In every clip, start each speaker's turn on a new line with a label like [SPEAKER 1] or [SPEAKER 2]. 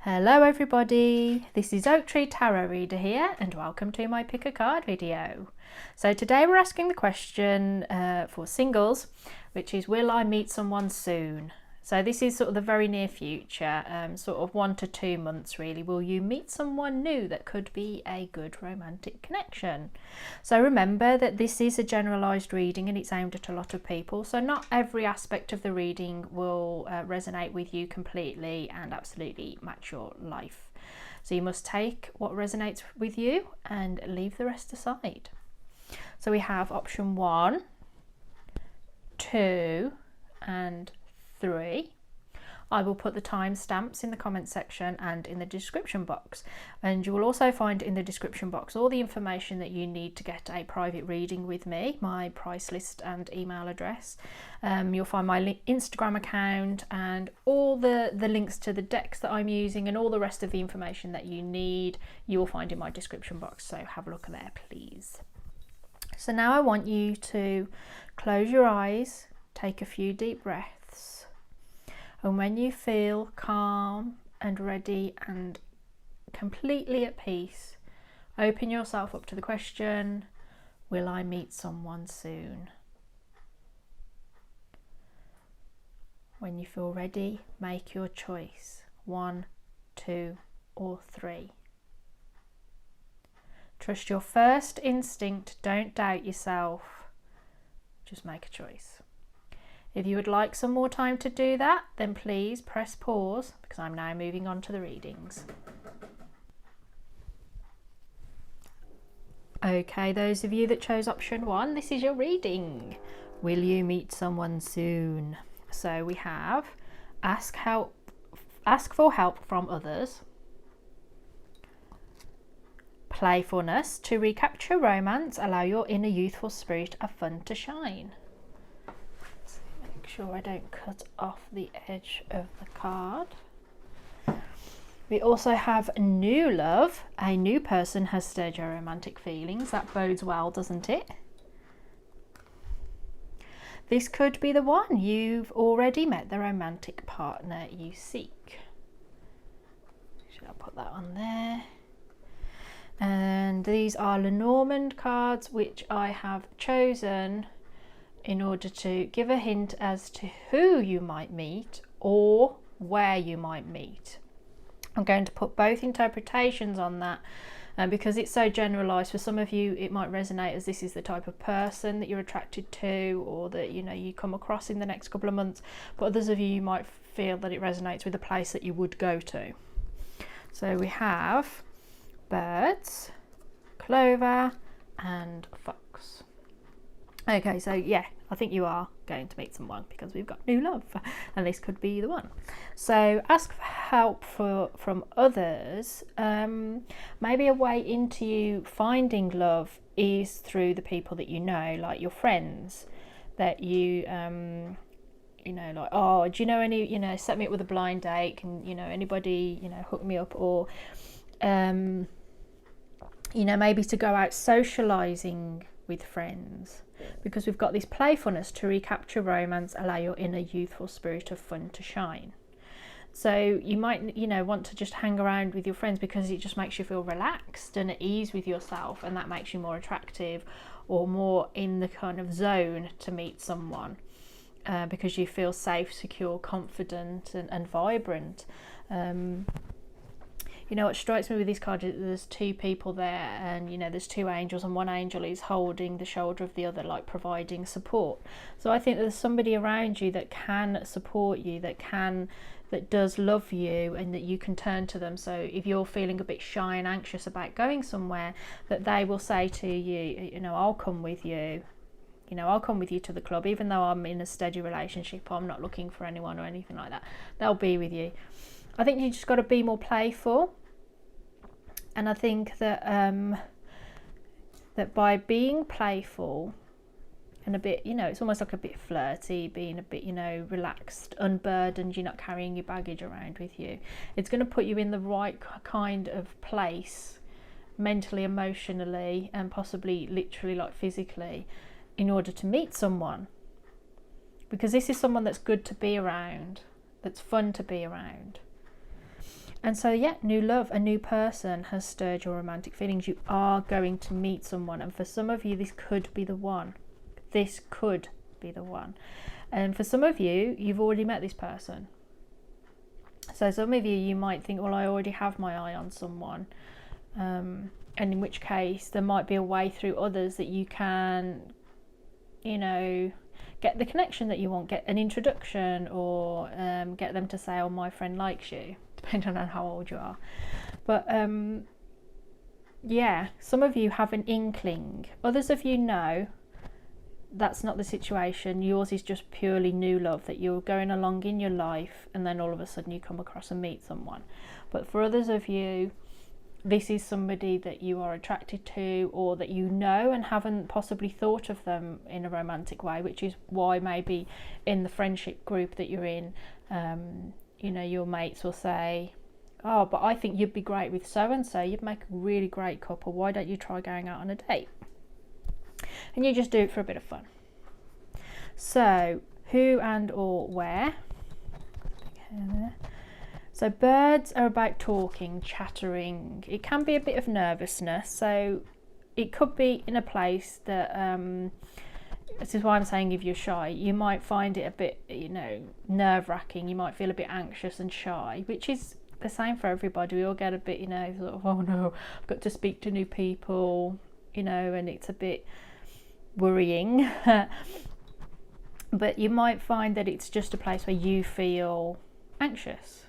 [SPEAKER 1] Hello everybody, this is Oak Tree Tarot Reader here and welcome to my pick a card video. So today we're asking the question for singles, which is will I meet someone soon? So this is sort of the very near future, sort of 1 to 2 months really. Will you meet someone new that could be a good romantic connection? So remember that this is a generalised reading and it's aimed at a lot of people. So not every aspect of the reading will resonate with you completely and absolutely match your life. So you must take what resonates with you and leave the rest aside. So we have option 1, 2 and 3. I will put the timestamps in the comment section and in the description box, and you will also find in the description box all the information that you need to get a private reading with me, my price list and email address. You'll find my Instagram account and all the links to the decks that I'm using and all the rest of the information that you need you will find in my description box, so have a look there please. So now I want you to close your eyes, take a few deep breaths, and when you feel calm and ready and completely at peace, open yourself up to the question, will I meet someone soon? When you feel ready, make your choice, 1, 2 or 3. Trust your first instinct, don't doubt yourself, just make a choice. If you would like some more time to do that, then please press pause because I'm now moving on to the readings. Okay, those of you that chose option 1, this is your reading. Will you meet someone soon? So we have ask for help from others, playfulness, to recapture romance, allow your inner youthful spirit of fun to shine. Sure I don't cut off the edge of the card. We also have new love, a new person has stirred your romantic feelings. That bodes well, doesn't it? This could be the one. You've already met the romantic partner you seek. Should I put that on there? And these are Lenormand cards, which I have chosen in order to give a hint as to who you might meet or where you might meet. I'm going to put both interpretations on that because it's so generalised. For some of you it might resonate as this is the type of person that you're attracted to or that you come across in the next couple of months, but others of you might feel that it resonates with a place that you would go to. So we have birds, clover and fox. Okay, so yeah, I think you are going to meet someone because we've got new love and this could be the one. So ask for help from others. Maybe a way into you finding love is through the people that you know, like your friends that you like, oh, do you know any, set me up with a blind date, can anybody hook me up, or maybe to go out socializing with friends, because we've got this playfulness, to recapture romance, allow your inner youthful spirit of fun to shine. So you might want to just hang around with your friends because it just makes you feel relaxed and at ease with yourself, and that makes you more attractive or more in the kind of zone to meet someone because you feel safe, secure, confident and vibrant. What strikes me with this card is there's 2 people there, and there's 2 angels, and one angel is holding the shoulder of the other, like providing support. So I think there's somebody around you that can support you, that does love you, and that you can turn to them. So if you're feeling a bit shy and anxious about going somewhere, that they will say to you, I'll come with you. I'll come with you to the club, even though I'm in a steady relationship, I'm not looking for anyone or anything like that. They'll be with you. I think you just got to be more playful, and I think that that by being playful and a bit, it's almost like a bit flirty, being a bit, relaxed, unburdened, you're not carrying your baggage around with you, it's going to put you in the right kind of place mentally, emotionally, and possibly literally, like physically, in order to meet someone, because this is someone that's good to be around, that's fun to be around. And so, yeah, new love, a new person has stirred your romantic feelings. You are going to meet someone. And for some of you, this could be the one. This could be the one. And for some of you, you've already met this person. So some of you might think, well, I already have my eye on someone. And in which case, there might be a way through others that you can, you know, get the connection that you want, get an introduction, or get them to say, oh, my friend likes you, depending on how old you are. But yeah, some of you have an inkling. Others of you know that's not the situation. Yours is just purely new love, that you're going along in your life and then all of a sudden you come across and meet someone. But for others of you, this is somebody that you are attracted to, or that you know and haven't possibly thought of them in a romantic way, which is why maybe in the friendship group that you're in, you know, your mates will say, oh, but I think you'd be great with so and so, you'd make a really great couple, why don't you try going out on a date? And you just do it for a bit of fun. So who and or where. So birds are about talking, chattering. It can be a bit of nervousness. So it could be in a place that, this is why I'm saying if you're shy, you might find it a bit, you know, nerve-wracking. You might feel a bit anxious and shy, which is the same for everybody. We all get a bit, you know, sort of, oh no, I've got to speak to new people, you know, and it's a bit worrying. But you might find that it's just a place where you feel anxious,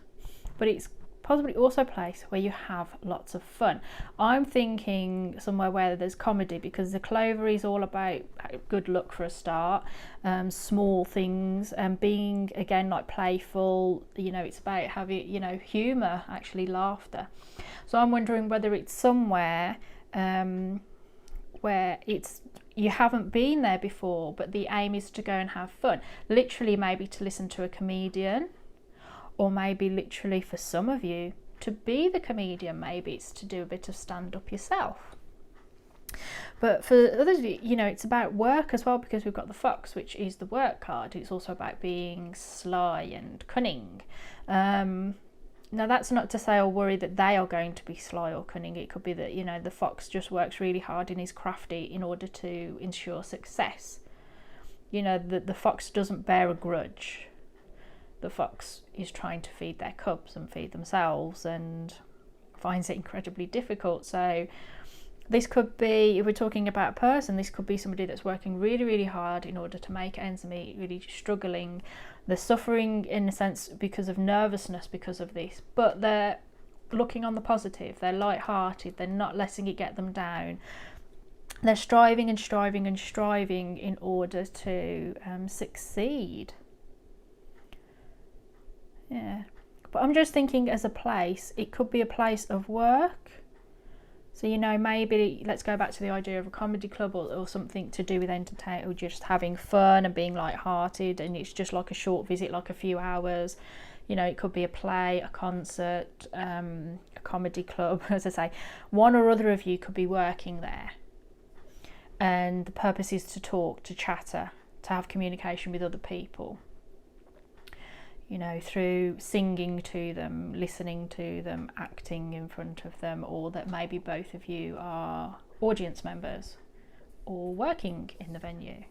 [SPEAKER 1] but it's possibly also a place where you have lots of fun. I'm thinking somewhere where there's comedy, because the clover is all about good luck for a start, small things, and being, again, like playful, you know, it's about having, you know, humour, actually laughter. So I'm wondering whether it's somewhere where it's, you haven't been there before, but the aim is to go and have fun. Literally maybe to listen to a comedian, or maybe literally for some of you to be the comedian. Maybe it's to do a bit of stand-up yourself. But for others of you, you know, it's about work as well, because we've got the fox, which is the work card. It's also about being sly and cunning. Now that's not to say or worry that they are going to be sly or cunning. It could be that, you know, the fox just works really hard and is crafty in order to ensure success. You know, the fox doesn't bear a grudge. The fox is trying to feed their cubs and feed themselves, and finds it incredibly difficult. So this could be, if we're talking about a person, this could be somebody that's working really, really hard in order to make ends meet, really struggling. They're suffering in a sense because of nervousness because of this, but they're looking on the positive. They're light-hearted. They're not letting it get them down. They're striving and striving and striving in order to succeed. Yeah, but I'm just thinking as a place, it could be a place of work. So, you know, maybe let's go back to the idea of a comedy club, or something to do with entertainment, or just having fun and being light-hearted, and it's just like a short visit, like a few hours. You know, it could be a play, a concert, a comedy club. As I say, one or other of you could be working there, and the purpose is to talk, to chatter, to have communication with other people. You know, through singing to them, listening to them, acting in front of them, or that maybe both of you are audience members or working in the venue.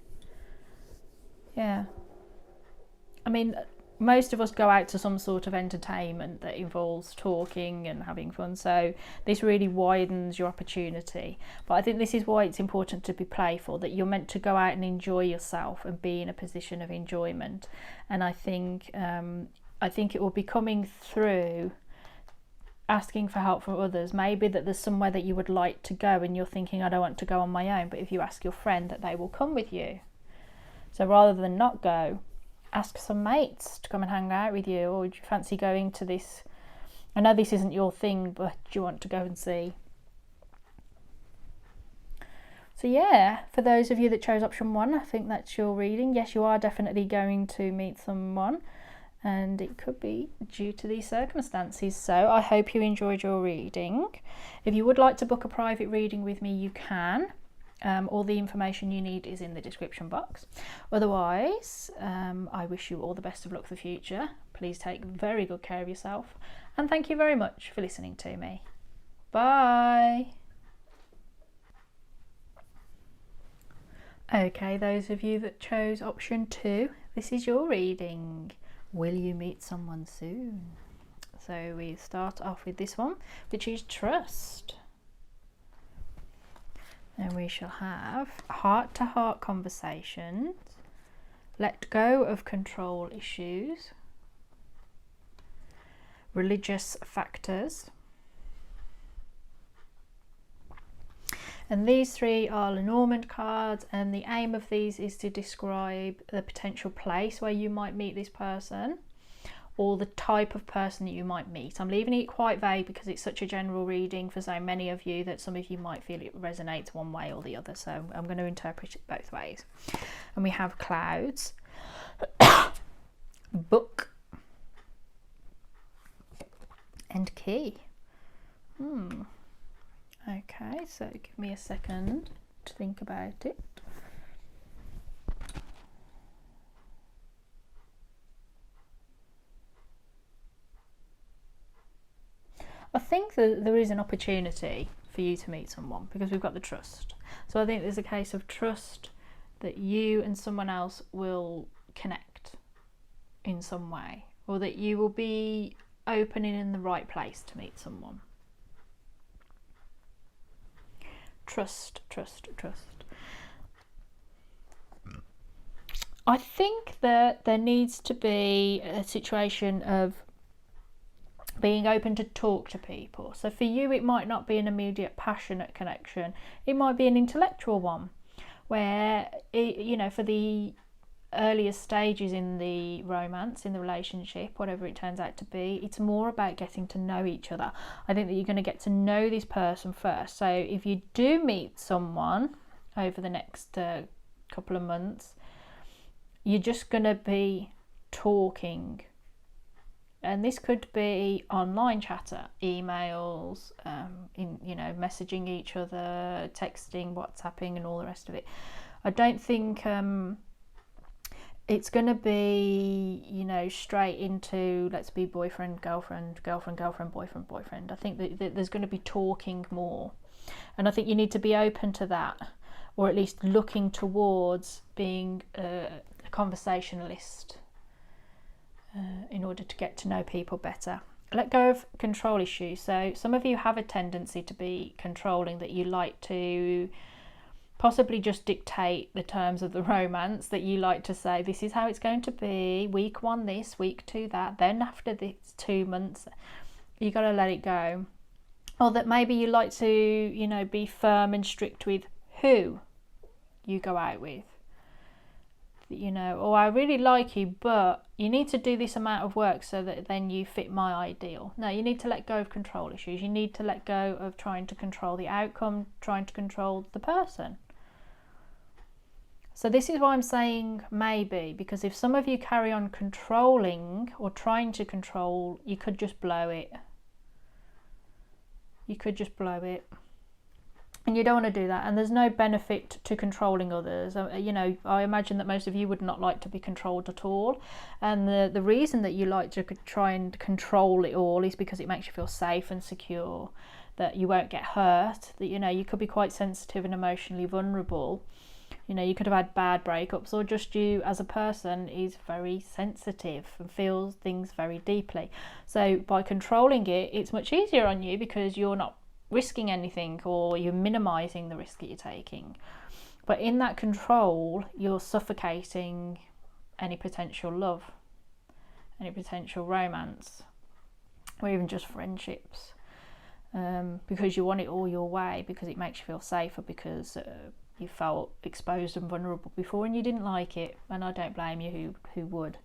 [SPEAKER 1] Yeah. I mean, most of us go out to some sort of entertainment that involves talking and having fun, so this really widens your opportunity. But I think this is why it's important to be playful, that you're meant to go out and enjoy yourself and be in a position of enjoyment. And I think it will be coming through asking for help from others. Maybe that there's somewhere that you would like to go and you're thinking, I don't want to go on my own, but if you ask your friend, that they will come with you. So rather than not go, ask some mates to come and hang out with you. Or do you fancy going to this? I know this isn't your thing, but do you want to go and see? So yeah, for those of you that chose option 1, I think that's your reading. Yes, you are definitely going to meet someone, and it could be due to these circumstances. So I hope you enjoyed your reading. If you would like to book a private reading with me, you can. All the information you need is in the description box. Otherwise, I wish you all the best of luck for the future. Please take very good care of yourself, and thank you very much for listening to me. Bye. Okay, those of you that chose option 2, this is your reading. Will you meet someone soon? So we start off with this one, which is trust. And we shall have heart-to-heart conversations, let go of control issues, religious factors. And these 3 are Lenormand cards, and the aim of these is to describe the potential place where you might meet this person, or the type of person that you might meet. I'm leaving it quite vague because it's such a general reading for so many of you that some of you might feel it resonates one way or the other, so I'm going to interpret it both ways. And we have clouds, book, and key. Okay, so give me a second to think about it. I think that there is an opportunity for you to meet someone because we've got the trust. So I think there's a case of trust that you and someone else will connect in some way, or that you will be opening in the right place to meet someone. Trust, trust, trust. I think that there needs to be a situation of being open to talk to people. So for you, it might not be an immediate passionate connection. It might be an intellectual one where, for the earliest stages in the romance, in the relationship, whatever it turns out to be, it's more about getting to know each other. I think that you're going to get to know this person first. So if you do meet someone over the next couple of months, you're just going to be talking. And this could be online chatter, emails, messaging each other, texting, WhatsApping, and all the rest of it. I don't think it's going to be, straight into let's be boyfriend, girlfriend, girlfriend, girlfriend, boyfriend, boyfriend. I think that there's going to be talking more. And I think you need to be open to that, or at least looking towards being a conversationalist. In order to get to know people better. Let go of control issues. So some of you have a tendency to be controlling, that you like to possibly just dictate the terms of the romance, that you like to say this is how it's going to be, week 1 this, week 2 that, then after this 2 months you got to let it go. Or that maybe you like to be firm and strict with who you go out with. I really like you, but you need to do this amount of work so that then you fit my ideal. No, you need to let go of control issues. You need to let go of trying to control the outcome, trying to control the person. So this is why I'm saying maybe, because if some of you carry on controlling or trying to control, you could just blow it. You could just blow it. And you don't want to do that, and there's no benefit to controlling others. I imagine that most of you would not like to be controlled at all, and the reason that you like to try and control it all is because it makes you feel safe and secure, that you won't get hurt, that you could be quite sensitive and emotionally vulnerable. You could have had bad breakups, or just you as a person is very sensitive and feels things very deeply. So by controlling it, it's much easier on you because you're not risking anything, or you're minimizing the risk that you're taking. But in that control, you're suffocating any potential love, any potential romance, or even just friendships, because you want it all your way, because it makes you feel safer, because you felt exposed and vulnerable before and you didn't like it. And I don't blame you who would.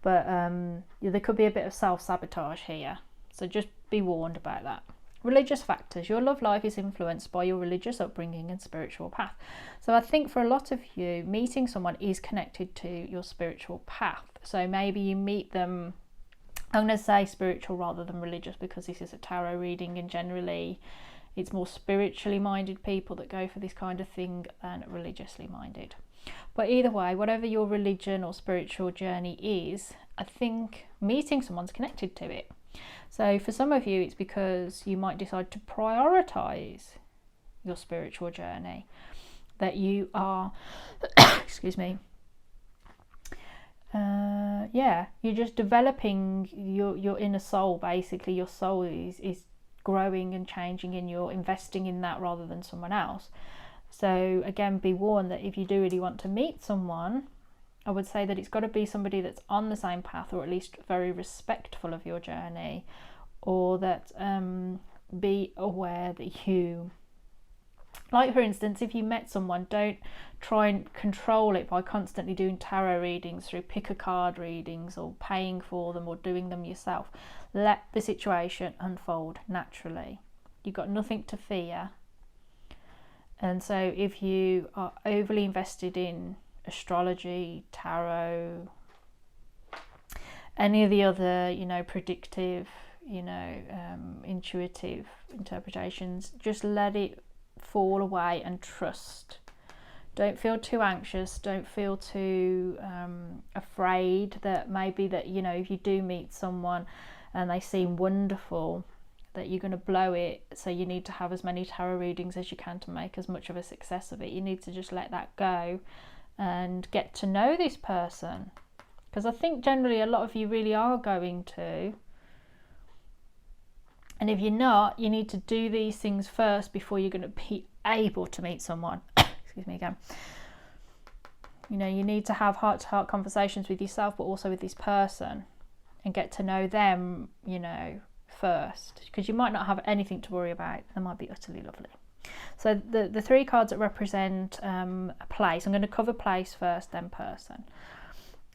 [SPEAKER 1] But there could be a bit of self-sabotage here, so just be warned about that. Religious factors. Your love life is influenced by your religious upbringing and spiritual path. So I think for a lot of you, meeting someone is connected to your spiritual path. So maybe you meet them, I'm going to say spiritual rather than religious, because this is a tarot reading, and generally It's more spiritually minded people that go for this kind of thing than religiously minded. But either way, whatever your religion or spiritual journey is, I think meeting someone's connected to it. So for some of you, it's because you might decide to prioritize your spiritual journey, that you are, excuse me, you're just developing your inner soul. Basically, your soul is growing and changing, and you're investing in that rather than someone else. So again, be warned that if you do really want to meet someone, I would say that it's got to be somebody that's on the same path, or at least very respectful of your journey, or that be aware that you, like for instance, if you met someone, don't try and control it by constantly doing tarot readings through pick a card readings, or paying for them, or doing them yourself. Let the situation unfold naturally. You've got nothing to fear. And so if you are overly invested in astrology, tarot, any of the other, predictive, intuitive interpretations, just let it fall away and trust. Don't feel too anxious. Don't feel too afraid that maybe that, if you do meet someone and they seem wonderful, that you're going to blow it. So you need to have as many tarot readings as you can to make as much of a success of it. You need to just let that go and get to know this person, because I think generally a lot of you really are going to. And if you're not, you need to do these things first before you're going to be able to meet someone. Excuse me again. You need to have heart-to-heart conversations with yourself, but also with this person, and get to know them, first, because you might not have anything to worry about. They might be utterly lovely. So the three cards that represent a place, I'm going to cover place first, then person.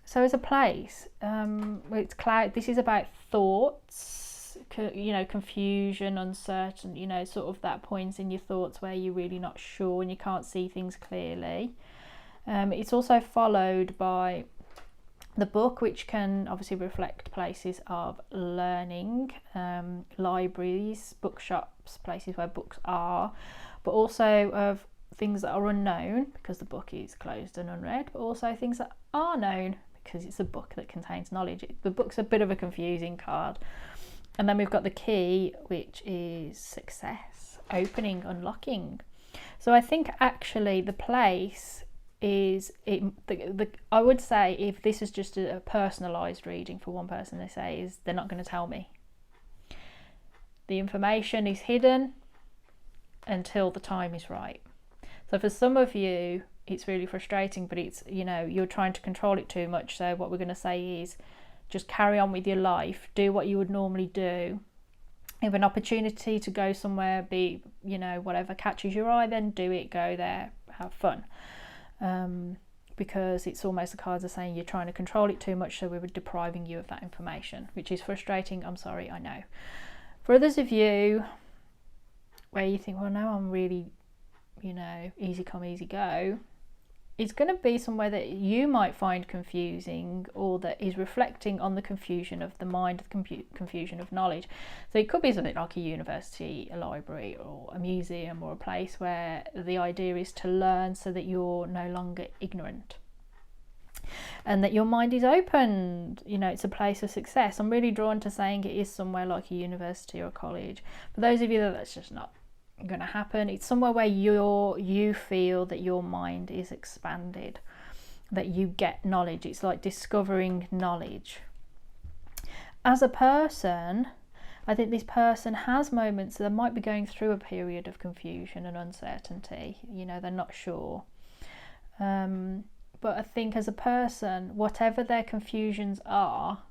[SPEAKER 1] So as a place, it's cloud. This is about thoughts, confusion, uncertain, sort of that point in your thoughts where you're really not sure and you can't see things clearly. It's also followed by the book, which can obviously reflect places of learning, libraries, bookshops, places where books are, but also of things that are unknown because the book is closed and unread, but also things that are known because it's a book that contains knowledge. The book's a bit of a confusing card. And then we've got the key, which is success, opening, unlocking. So I think actually the place is, I would say, if this is just a personalised reading for one person, they say, is they're not going to tell me. The information is hidden until the time is right. So for some of you, it's really frustrating, but it's, you're trying to control it too much. So what we're going to say is just carry on with your life, do what you would normally do. If an opportunity to go somewhere, whatever catches your eye, then do it, go there, have fun. Because it's almost the cards are saying you're trying to control it too much, so we were depriving you of that information, which is frustrating. I'm sorry, I know. For others of you, where you think, well, no, I'm really, easy come, easy go, it's going to be somewhere that you might find confusing, or that is reflecting on the confusion of the mind, the confusion of knowledge. So it could be something like a university, a library, or a museum, or a place where the idea is to learn so that you're no longer ignorant and that your mind is open. It's a place of success. I'm really drawn to saying it is somewhere like a university or a college. For those of you that's just not going to happen, it's somewhere where you feel that your mind is expanded, that you get knowledge. It's like discovering knowledge. As a person, I think this person has moments that they might be going through a period of confusion and uncertainty. They're not sure, but I think as a person, whatever their confusions are,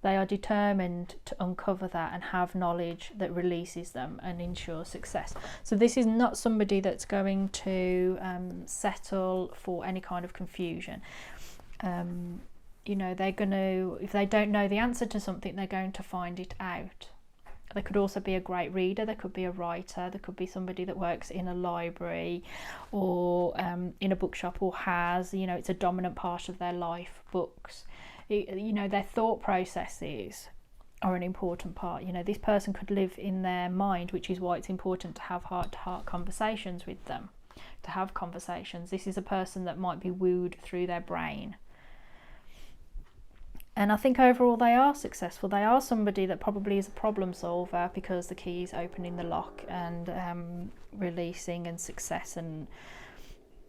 [SPEAKER 1] they are determined to uncover that and have knowledge that releases them and ensures success. So this is not somebody that's going to settle for any kind of confusion. They're going to, if they don't know the answer to something, they're going to find it out. They could also be a great reader. They could be a writer. There could be somebody that works in a library or in a bookshop, or has, it's a dominant part of their life, books. Their thought processes are an important part. You know, this person could live in their mind, which is why it's important to have heart-to-heart conversations with them, to have conversations. This is a person that might be wooed through their brain. And I think overall they are successful. They are somebody that probably is a problem solver, because the key is opening the lock and releasing, and success, and,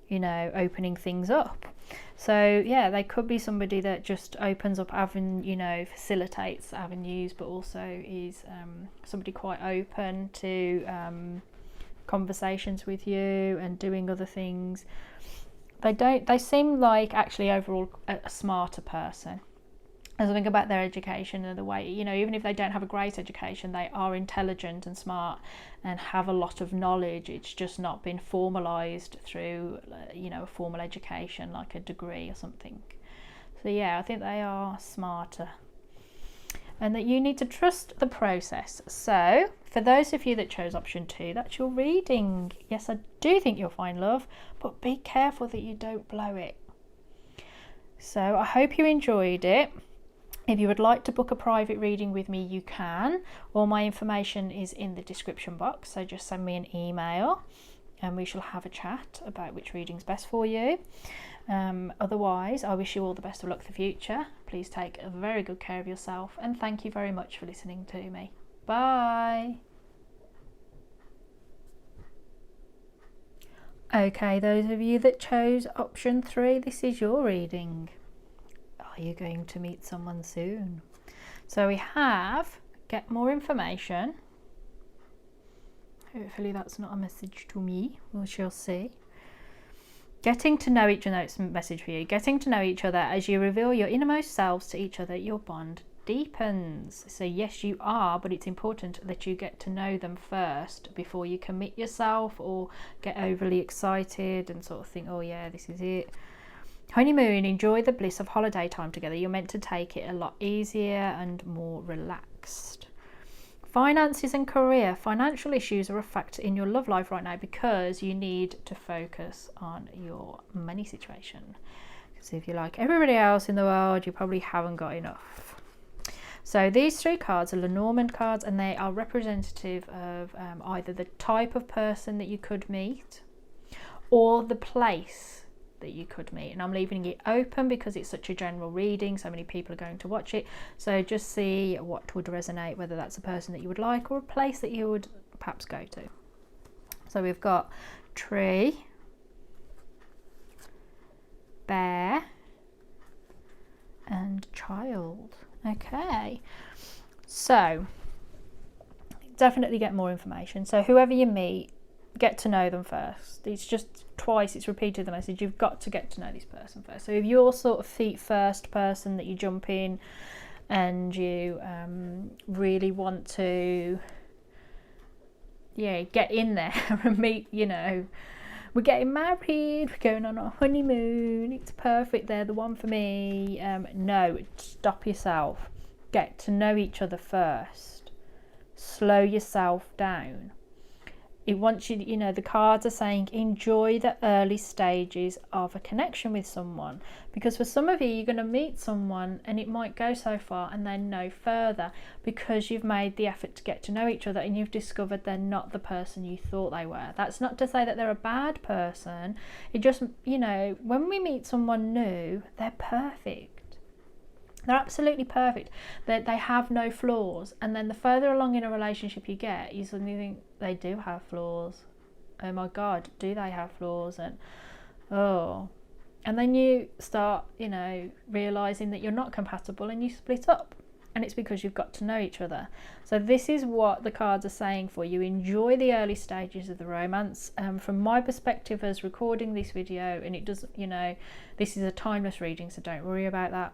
[SPEAKER 1] you know, opening things up. So yeah, they could be somebody that just opens up facilitates avenues, but also is somebody quite open to conversations with you and doing other things. They seem like actually overall a smarter person. As I think about their education and the way, you know, even if they don't have a great education, they are intelligent and smart and have a lot of knowledge. It's just not been formalised through, you know, a formal education like a degree or something. So yeah, I think they are smarter. And that you need to trust the process. So for those of you that chose option 2, that's your reading. Yes, I do think you'll find love, but be careful that you don't blow it. So I hope you enjoyed it. If you would like to book a private reading with me, you can. All my information is in the description box, so just send me an email and we shall have a chat about which reading's best for you. Otherwise, I wish you all the best of luck for the future. Please take very good care of yourself, and thank you very much for listening to me. Bye. Okay, those of you that chose option 3, this is your reading. Are you going to meet someone soon? So we have get more information. Hopefully that's not a message to me. We shall see. Getting to know each other, it's a message for you. Getting to know each other as you reveal your innermost selves to each other, your bond deepens. So yes, you are, but it's important that you get to know them first before you commit yourself or get overly excited and sort of think, oh yeah, this is it. Honeymoon, enjoy the bliss of holiday time together. You're meant to take it a lot easier and more relaxed. Finances and career. Financial issues are a factor in your love life right now because you need to focus on your money situation. Because if you're like everybody else in the world, you probably haven't got enough. So these 3 cards are Lenormand cards, and they are representative of either the type of person that you could meet or the place that you could meet. And I'm leaving it open because it's such a general reading, so many people are going to watch it, so just see what would resonate, whether that's a person that you would like or a place that you would perhaps go to. So we've got tree, bear and child. Okay, so definitely get more information. So whoever you meet, get to know them first. It's just twice it's repeated the message. You've got to get to know this person first. So if you're sort of feet first person that you jump in and you really want to get in there and meet, you know, we're getting married, we're going on our honeymoon, it's perfect, they're the one for me. No, stop yourself. Get to know each other first. Slow yourself down. It wants you, you know, the cards are saying enjoy the early stages of a connection with someone, because for some of you, you're going to meet someone and it might go so far and then no further because you've made the effort to get to know each other and you've discovered they're not the person you thought they were. That's not to say that they're a bad person. It just, you know, when we meet someone new, they're perfect. They're absolutely perfect. They have no flaws. And then the further along in a relationship you get, you suddenly think they do have flaws. Oh my God, do they have flaws? And and then you start, you know, realizing that you're not compatible and you split up. And it's because you've got to know each other. So this is what the cards are saying for you. Enjoy the early stages of the romance. From my perspective as recording this video, and it doesn't, you know, this is a timeless reading, so don't worry about that.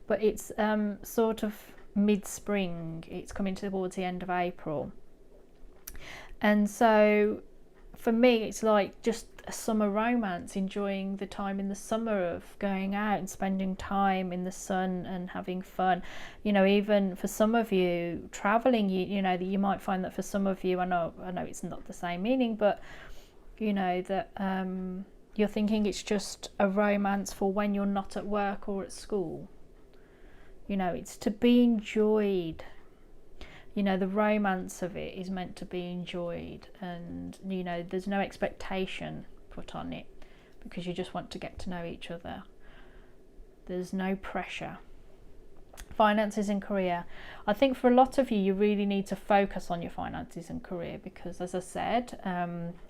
[SPEAKER 1] But it's sort of mid-spring. It's coming towards the end of April. And so for me, it's like just a summer romance, enjoying the time in the summer of going out and spending time in the sun and having fun. You know, even for some of you, traveling, you know, that you might find that for some of you, I know it's not the same meaning, but you know, that you're thinking it's just a romance for when you're not at work or at school. You know, it's to be enjoyed. You know, the romance of it is meant to be enjoyed, and you know, there's no expectation put on it because you just want to get to know each other. There's no pressure. Finances and career. I think for a lot of you, you really need to focus on your finances and career because, as I said,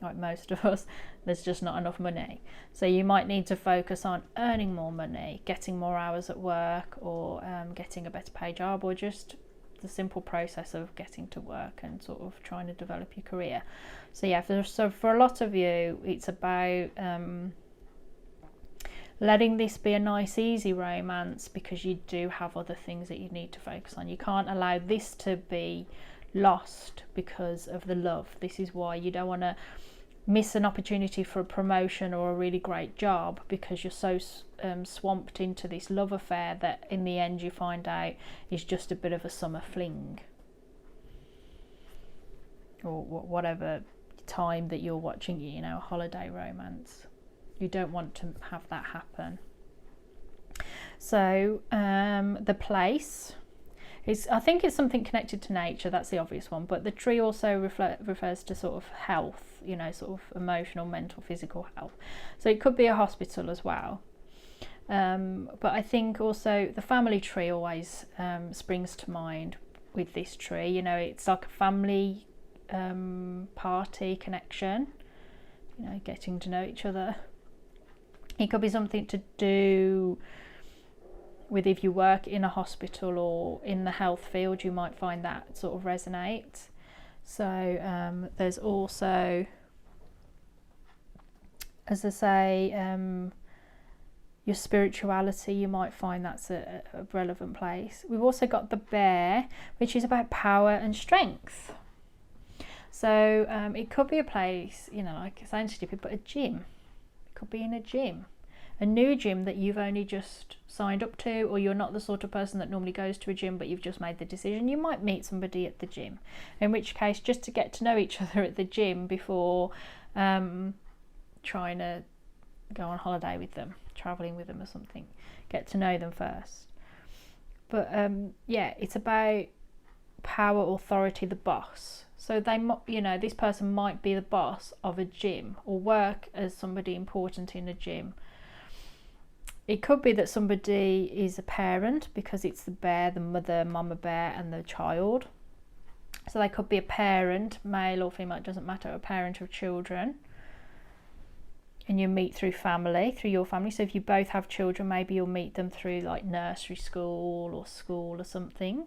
[SPEAKER 1] like most of us, there's just not enough money. So you might need to focus on earning more money, getting more hours at work, or getting a better paid job, or just the simple process of getting to work and sort of trying to develop your career. So yeah, so for a lot of you, it's about letting this be a nice, easy romance because you do have other things that you need to focus on. You can't allow this to be lost because of the love. This is why you don't want to miss an opportunity for a promotion or a really great job because you're so swamped into this love affair that in the end you find out is just a bit of a summer fling, or whatever time that you're watching, you know, a holiday romance. You don't want to have that happen. So the place is, I think it's something connected to nature. That's the obvious one. But the tree also refers to sort of health, you know, sort of emotional, mental, physical health. So it could be a hospital as well. But I think also the family tree always springs to mind with this tree. You know, it's like a family party connection, you know, getting to know each other. It could be something to do with if you work in a hospital or in the health field, you might find that sort of resonate. So there's also, as I say, your spirituality, you might find that's a relevant place. We've also got the bear, which is about power and strength. So it could be a place, you know, like it sounds stupid, but a gym. Could be in a gym, a new gym that you've only just signed up to, or you're not the sort of person that normally goes to a gym but you've just made the decision. You might meet somebody at the gym, in which case just to get to know each other at the gym before trying to go on holiday with them, traveling with them or something, get to know them first. But yeah, it's about power, authority, the boss. So they, you know, this person might be the boss of a gym or work as somebody important in a gym. It could be that somebody is a parent because it's the bear, the mother, mama bear, and the child. So they could be a parent, male or female, it doesn't matter, a parent of children. And you meet through family, through your family. So if you both have children, maybe you'll meet them through like nursery school or something.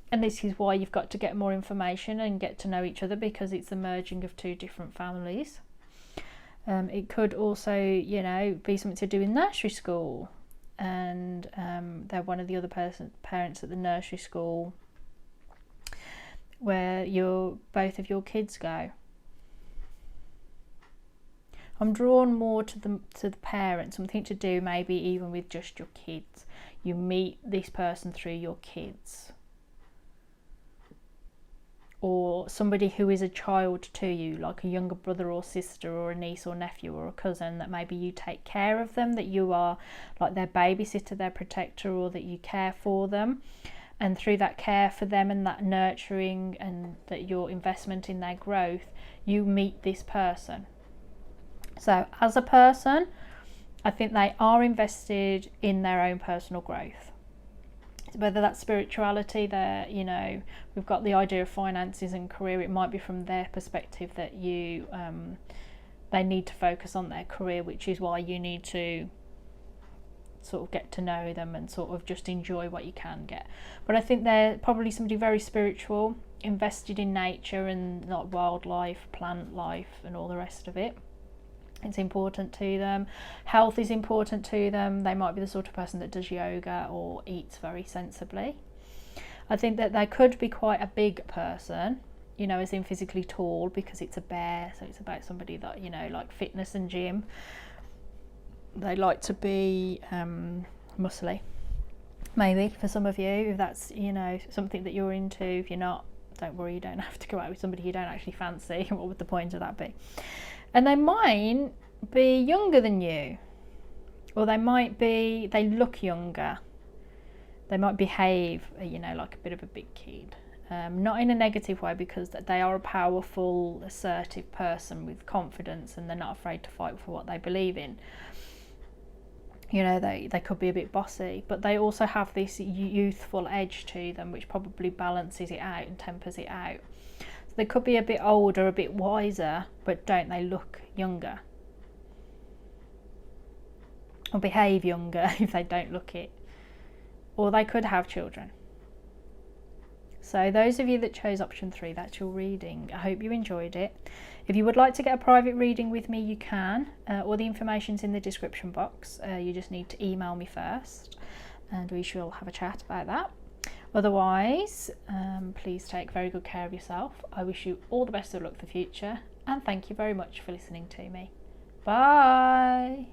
[SPEAKER 1] And this is why you've got to get more information and get to know each other, because it's the merging of two different families. It could also, you know, be something to do with nursery school, and they're one of the other parents at the nursery school where both of your kids go. I'm drawn more to the parents, something to do maybe even with just your kids. You meet this person through your kids, or somebody who is a child to you, like a younger brother or sister or a niece or nephew or a cousin, that maybe you take care of them, that you are like their babysitter, their protector, or that you care for them. And through that care for them and that nurturing and that your investment in their growth, you meet this person. So as a person, I think they are invested in their own personal growth. Whether that's spirituality, that, you know, we've got the idea of finances and career, it might be from their perspective that they need to focus on their career, which is why you need to sort of get to know them and sort of just enjoy what you can get. But I think they're probably somebody very spiritual, invested in nature and not wildlife, plant life and all the rest of it. It's important to them. Health is important to them. They might be the sort of person that does yoga or eats very sensibly. I think that they could be quite a big person, you know, as in physically tall, because it's a bear, so it's about somebody that, you know, like fitness and gym. They like to be muscly, maybe, for some of you, if that's, you know, something that you're into. If you're not, don't worry, you don't have to go out with somebody you don't actually fancy. What would the point of that be? And they might be younger than you, or they look younger. They might behave, you know, like a bit of a big kid. not in a negative way, because they are a powerful, assertive person with confidence, and they're not afraid to fight for what they believe in. You know, they could be a bit bossy, but they also have this youthful edge to them, which probably balances it out and tempers it out. So they could be a bit older, a bit wiser, but don't they look younger? Or behave younger if they don't look it. Or they could have children. So those of you that chose option 3, that's your reading. I hope you enjoyed it. If you would like to get a private reading with me, you can. All the information's in the description box. You just need to email me first, and we shall have a chat about that. Otherwise, please take very good care of yourself. I wish you all the best of luck for the future, and thank you very much for listening to me. Bye.